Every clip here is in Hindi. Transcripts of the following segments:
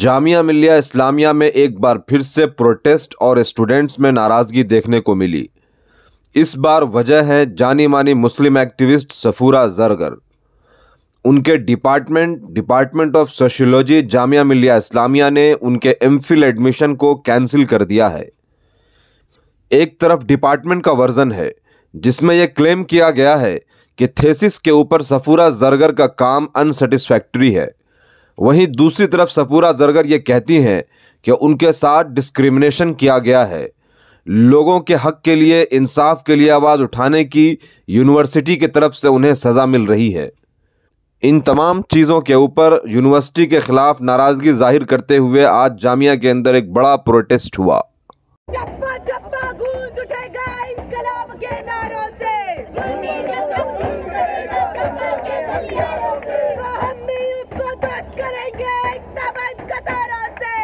जामिया मिल्लिया इस्लामिया में एक बार फिर से प्रोटेस्ट और स्टूडेंट्स में नाराज़गी देखने को मिली। इस बार वजह है जानी मानी मुस्लिम एक्टिविस्ट सफूरा जरगर। उनके department of sociology Jamia Millia Islamia ने उनके एमफिल एडमिशन को कैंसिल कर दिया है। एक तरफ डिपार्टमेंट का वर्जन है जिसमें यह क्लेम किया गया है कि थेसिस के ऊपर सफूरा जरगर का काम अनसेटिस्फैक्ट्री है। वहीं दूसरी तरफ सफूरा जरगर ये कहती हैं कि उनके साथ डिस्क्रिमिनेशन किया गया है। लोगों के हक के लिए, इंसाफ के लिए आवाज़ उठाने की यूनिवर्सिटी की तरफ से उन्हें सज़ा मिल रही है। इन तमाम चीज़ों के ऊपर यूनिवर्सिटी के खिलाफ नाराज़गी जाहिर करते हुए आज जामिया के अंदर एक बड़ा प्रोटेस्ट हुआ। गूंज उठेगा इंकलाब के नारों से, हम भी उसको दोस्त करेंगे इत्तेफाक कतारों से।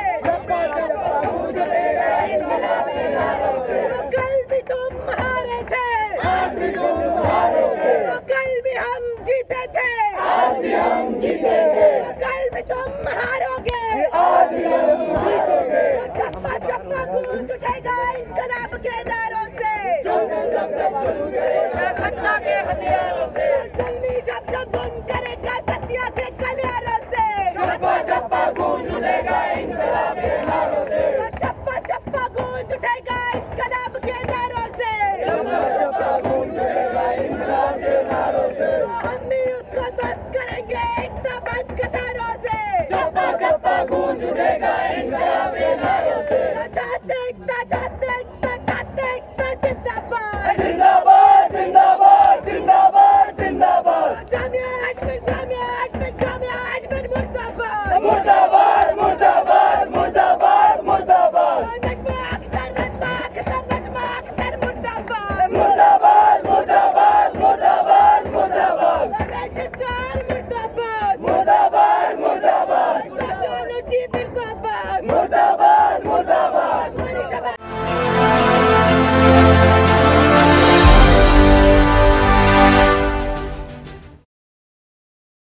कल भी तुम हारे थे, कल भी हम जीते थे, कल भी तुम हारोगे। चप्पा चप्पा गूंज उठेगा इंकलाब के नारों से, सत्ता के हथियारों से, जंगी जब गुम करेगा सत्या के कलियारों से। चप्पा चप्पा गूंज उठेगा इंकलाब के नारों से, चप्पा चप्पा गूंज उठेगा इंकलाब के नारों से, चप्पा गूंज उठेगा इंकलाब के नारों से। हम भी उसको दोस्त करेंगे इत्तेफाक कतारों से, चप्पा चप्पा गूंज उठेगा इंकलाब के नारों से। जिंदाबाद जिंदाबाद जिंदाबाद जिंदाबाद, जामिया एडमिन मुर्दाबाद, मुर्दाबाद मुर्दाबाद मुर्दाबाद मुर्दाबाद, नजमा अख्तर मुर्दाबाद, मुर्दाबाद मुर्दाबाद मुर्दाबाद मुर्दाबाद, रजिस्ट्रार मुर्दाबाद, मुर्दाबाद मुर्दाबाद, सोशियोलॉजी मुर्दाबाद, मुर्दाबाद मुर्दाबाद।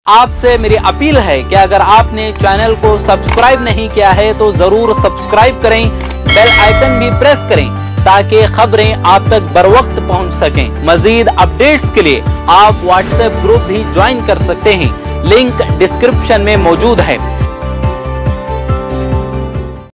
आपसे मेरी अपील है कि अगर आपने चैनल को सब्सक्राइब नहीं किया है तो जरूर सब्सक्राइब करें, बेल आइकन भी प्रेस करें ताकि खबरें आप तक बर वक्त पहुंच सकें। मजीद अपडेट्स के लिए आप व्हाट्सएप ग्रुप भी ज्वाइन कर सकते हैं, लिंक डिस्क्रिप्शन में मौजूद है।